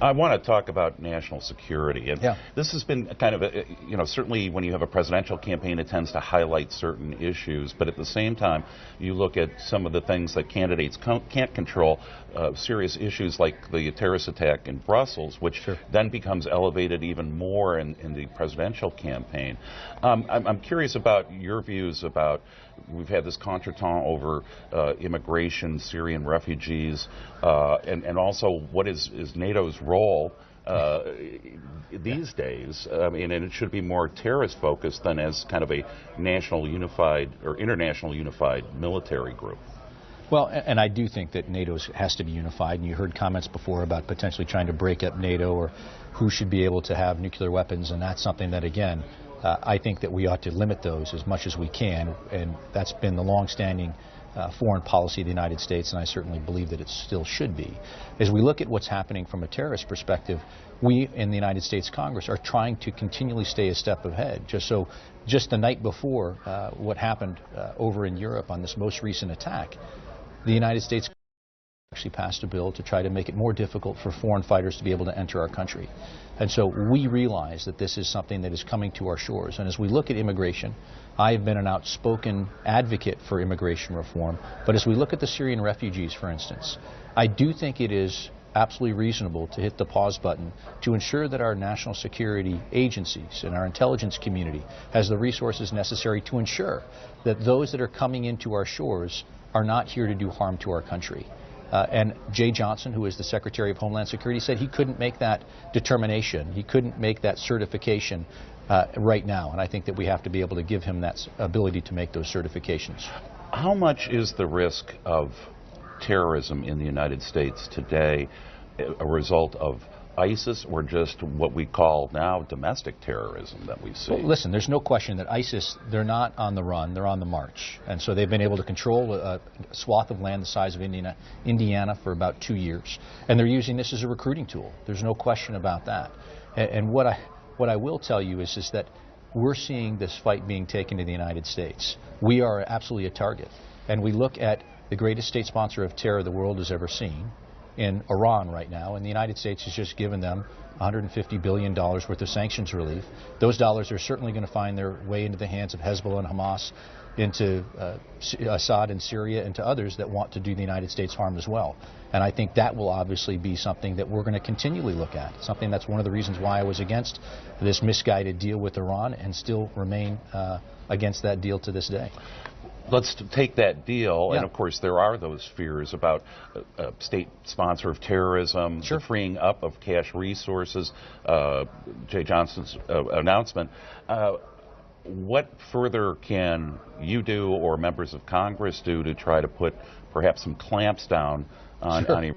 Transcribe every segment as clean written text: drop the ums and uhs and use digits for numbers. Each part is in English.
I want to talk about national security, and Yeah. this has been kind of, certainly when you have a presidential campaign, it tends to highlight certain issues, but at the same time, you look at some of the things that candidates can't control, serious issues like the terrorist attack in Brussels, which Sure. then becomes elevated even more in the presidential campaign. I'm curious about your views about, we've had this contretemps over immigration, Syrian refugees, and also what is NATO's role these days. I mean, and it should be more terrorist focused than as kind of a national unified or international unified military group. Well, and I do think that NATO has to be unified, and you heard comments before about potentially trying to break up NATO or who should be able to have nuclear weapons, and that's something that, again, I think that we ought to limit those as much as we can, and that's been the long-standing foreign policy of the United States, and I certainly believe that it still should be. As we look at what's happening from a terrorist perspective, we in the United States Congress are trying to continually stay a step ahead. Just the night before what happened over in Europe on this most recent attack, the United States actually passed a bill to try to make it more difficult for foreign fighters to be able to enter our country. And so we realize that this is something that is coming to our shores. And as we look at immigration, I have been an outspoken advocate for immigration reform. But as we look at the Syrian refugees, for instance, I do think it is absolutely reasonable to hit the pause button to ensure that our national security agencies and our intelligence community has the resources necessary to ensure that those that are coming into our shores are not here to do harm to our country. And Jay Johnson, who is the Secretary of Homeland Security, said he couldn't make that determination. He couldn't make that certification right now. And I think that we have to be able to give him that ability to make those certifications. How much is the risk of terrorism in the United States today a result of ISIS or just what we call now domestic terrorism that we see? Well, listen, there's no question that ISIS, they're not on the run, they're on the march. And so they've been able to control a swath of land the size of Indiana for about 2 years. And they're using this as a recruiting tool. There's no question about that. And what I will tell you is that we're seeing this fight being taken to the United States. We are absolutely a target. And we look at the greatest state sponsor of terror the world has ever seen in Iran right now, and the United States has just given them $150 billion worth of sanctions relief. Those dollars are certainly going to find their way into the hands of Hezbollah and Hamas, into Assad and Syria, and to others that want to do the United States harm as well. And I think that will obviously be something that we're going to continually look at, something that's one of the reasons why I was against this misguided deal with Iran and still remain against that deal to this day. Let's take that deal, Yeah. and of course there are those fears about a state sponsor of terrorism, Sure. the freeing up of cash resources, Jay Johnson's announcement. What further can you do or members of Congress do to try to put perhaps some clamps down on Iran?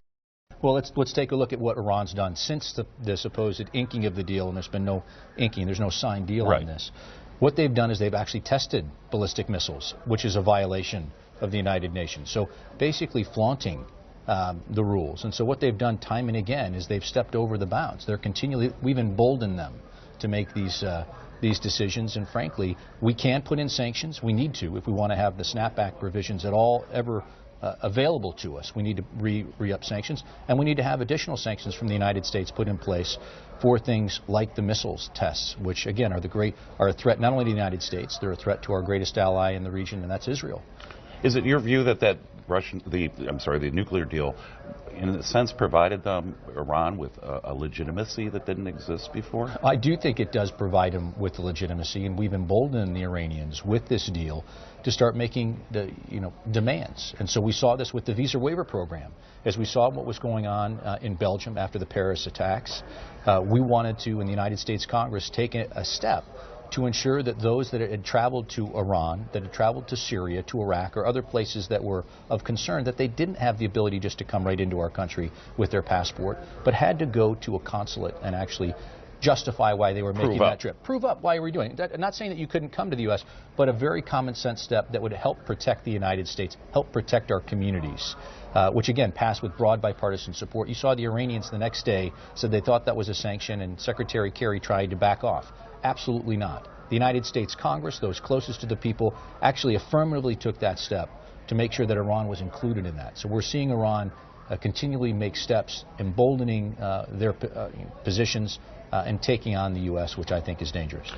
Well, let's take a look at what Iran's done since the supposed inking of the deal, and there's been no inking, there's no signed deal Right. on this. What they've done is they've actually tested ballistic missiles, which is a violation of the United Nations. So basically flaunting the rules. And so what they've done time and again is they've stepped over the bounds. We've emboldened them to make these decisions, and frankly, we can put in sanctions. We need to if we want to have the snapback provisions at all ever available to us. We need to re-up sanctions, and we need to have additional sanctions from the United States put in place for things like the missiles tests, which again are a threat not only to the United States, they're a threat to our greatest ally in the region, and that's Israel. Is it your view that the nuclear deal, in a sense, provided Iran with a legitimacy that didn't exist before? I do think it does provide them with the legitimacy, and we've emboldened the Iranians with this deal to start making the demands. And so we saw this with the visa waiver program. As we saw what was going on in Belgium after the Paris attacks, we wanted to, in the United States Congress, take a step to ensure that those that had traveled to Iran, that had traveled to Syria, to Iraq, or other places that were of concern, that they didn't have the ability just to come right into our country with their passport, but had to go to a consulate and actually justify why they were making that trip. Prove up why we're doing it. I'm not saying that you couldn't come to the U.S., but a very common sense step that would help protect the United States, help protect our communities, which again passed with broad bipartisan support. You saw the Iranians the next day said they thought that was a sanction, and Secretary Kerry tried to back off. Absolutely not. The United States Congress, those closest to the people, actually affirmatively took that step to make sure that Iran was included in that. So we're seeing Iran continually make steps emboldening their positions and taking on the U.S., which I think is dangerous.